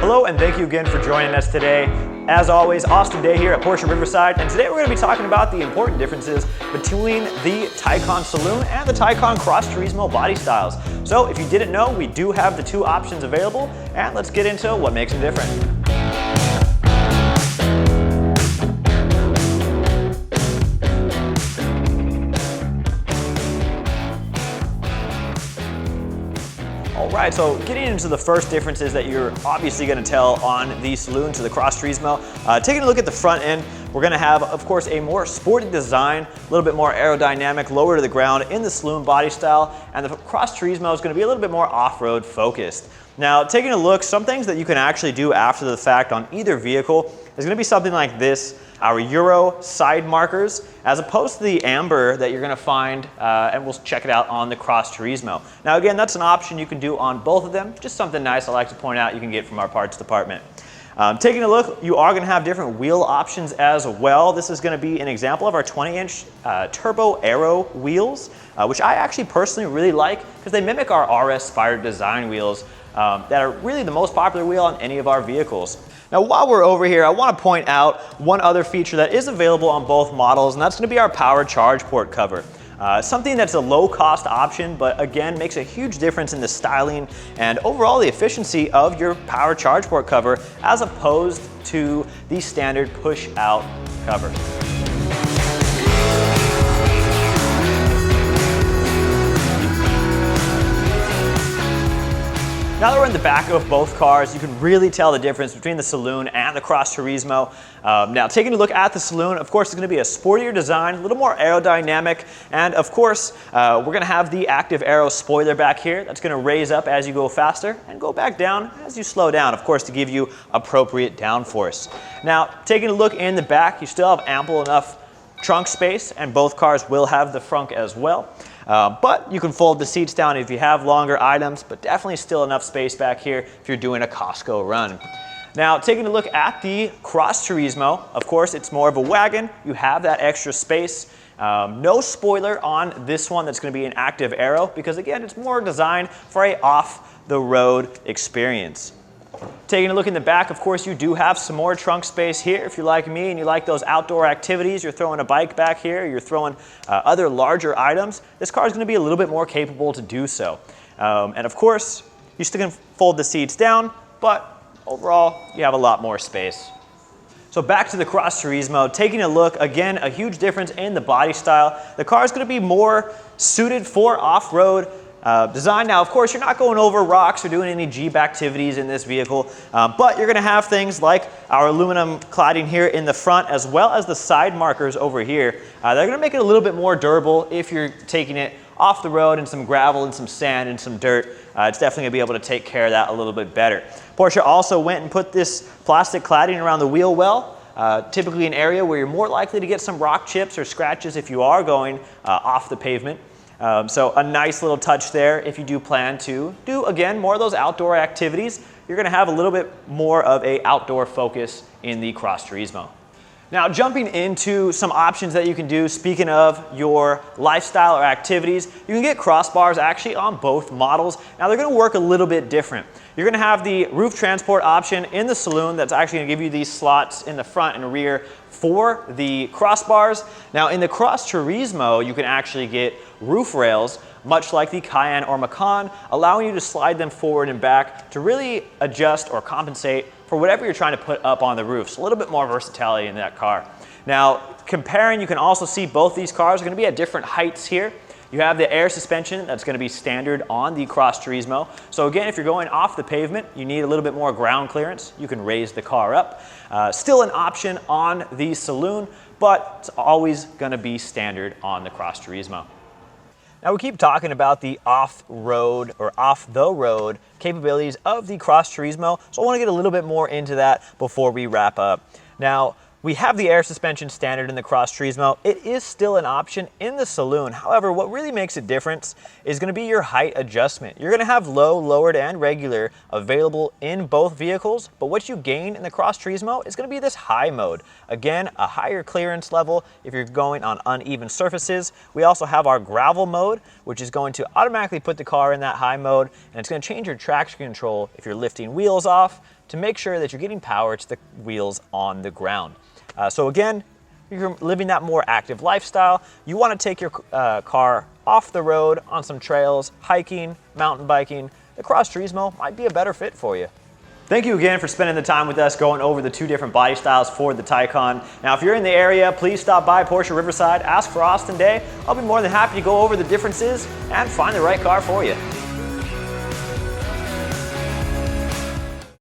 Hello and thank you again for joining us today. As always, awesome day here at Porsche Riverside, and today we're going to be talking about the important differences between the Taycan Saloon and the Taycan Cross Turismo body styles. So if you didn't know, we do have the two options available, and let's get into what makes them different. Alright, so getting into the first differences that you're obviously going to tell on the Saloon to the Cross Turismo. Taking a look at the front end, we're going to have, of course, a more sporty design, a little bit more aerodynamic, lower to the ground in the Saloon body style, and the Cross Turismo is going to be a little bit more off-road focused. Now, taking a look, some things that you can actually do after the fact on either vehicle is going to be something like this, our Euro side markers, as opposed to the amber that you're going to find, and we'll check it out on the Cross Turismo. Now again, that's an option you can do on both of them, just something nice I like to point out you can get from our parts department. Taking a look, you are going to have different wheel options as well. This is going to be an example of our 20-inch Turbo Aero wheels, which I actually personally really like because they mimic our RS Spire design wheels that are really the most popular wheel on any of our vehicles. Now, while we're over here, I want to point out one other feature that is available on both models, and that's going to be our power charge port cover. Something that's a low-cost option, but again, makes a huge difference in the styling and overall the efficiency of your power charge port cover as opposed to the standard push-out cover. Now that we're in the back of both cars, you can really tell the difference between the Saloon and the Cross Turismo. Now, taking a look at the Saloon, of course, it's going to be a sportier design, a little more aerodynamic, and of course, we're going to have the active aero spoiler back here that's going to raise up as you go faster and go back down as you slow down, of course, to give you appropriate downforce. Now, taking a look in the back, you still have ample enough trunk space, and both cars will have the frunk as well. But you can fold the seats down if you have longer items, but definitely still enough space back here if you're doing a Costco run. Now, taking a look at the Cross Turismo, of course, it's more of a wagon. You have that extra space. No spoiler on this one that's going to be an active aero because, again, it's more designed for a off-the-road experience. Taking a look in the back, of course, you do have some more trunk space here. If you're like me and you like those outdoor activities, you're throwing a bike back here, you're throwing other larger items, this car is going to be a little bit more capable to do so. And of course, you still can fold the seats down, but overall, you have a lot more space. So back to the Cross Turismo, taking a look, again, a huge difference in the body style. The car is going to be more suited for off-road design. Now, of course, you're not going over rocks or doing any Jeep activities in this vehicle, but you're going to have things like our aluminum cladding here in the front as well as the side markers over here. They're going to make it a little bit more durable if you're taking it off the road in some gravel and some sand and some dirt. It's definitely going to be able to take care of that a little bit better. Porsche also went and put this plastic cladding around the wheel well. Typically an area where you're more likely to get some rock chips or scratches if you are going off the pavement. So a nice little touch there if you do plan to do, again, more of those outdoor activities. You're going to have a little bit more of a outdoor focus in the Cross Turismo. Now, jumping into some options that you can do, speaking of your lifestyle or activities, you can get crossbars actually on both models. Now, they're going to work a little bit different. You're going to have the roof transport option in the Saloon that's actually going to give you these slots in the front and rear for the crossbars. Now, in the Cross Turismo, you can actually get roof rails, much like the Cayenne or Macan, allowing you to slide them forward and back to really adjust or compensate for whatever you're trying to put up on the roof. So a little bit more versatility in that car. Now, comparing, you can also see both these cars are going to be at different heights here. You have the air suspension that's going to be standard on the Cross Turismo. So again, if you're going off the pavement, you need a little bit more ground clearance. You can raise the car up. Still an option on the Saloon, but it's always going to be standard on the Cross Turismo. Now, we keep talking about the off-road or off-the-road capabilities of the Cross Turismo, so I want to get a little bit more into that before we wrap up. Now, we have the air suspension standard in the Cross Turismo. It is still an option in the Saloon. However, what really makes a difference is going to be your height adjustment. You're going to have low, lowered, and regular available in both vehicles, but what you gain in the Cross Turismo is going to be this high mode. Again, a higher clearance level if you're going on uneven surfaces. We also have our gravel mode, which is going to automatically put the car in that high mode, and it's going to change your traction control if you're lifting wheels off, to make sure that you're getting power to the wheels on the ground. So again, you're living that more active lifestyle. You want to take your car off the road on some trails, hiking, mountain biking. The Cross Turismo might be a better fit for you. Thank you again for spending the time with us going over the 2 different body styles for the Taycan. Now, if you're in the area, please stop by Porsche Riverside, ask for Austin Day. I'll be more than happy to go over the differences and find the right car for you.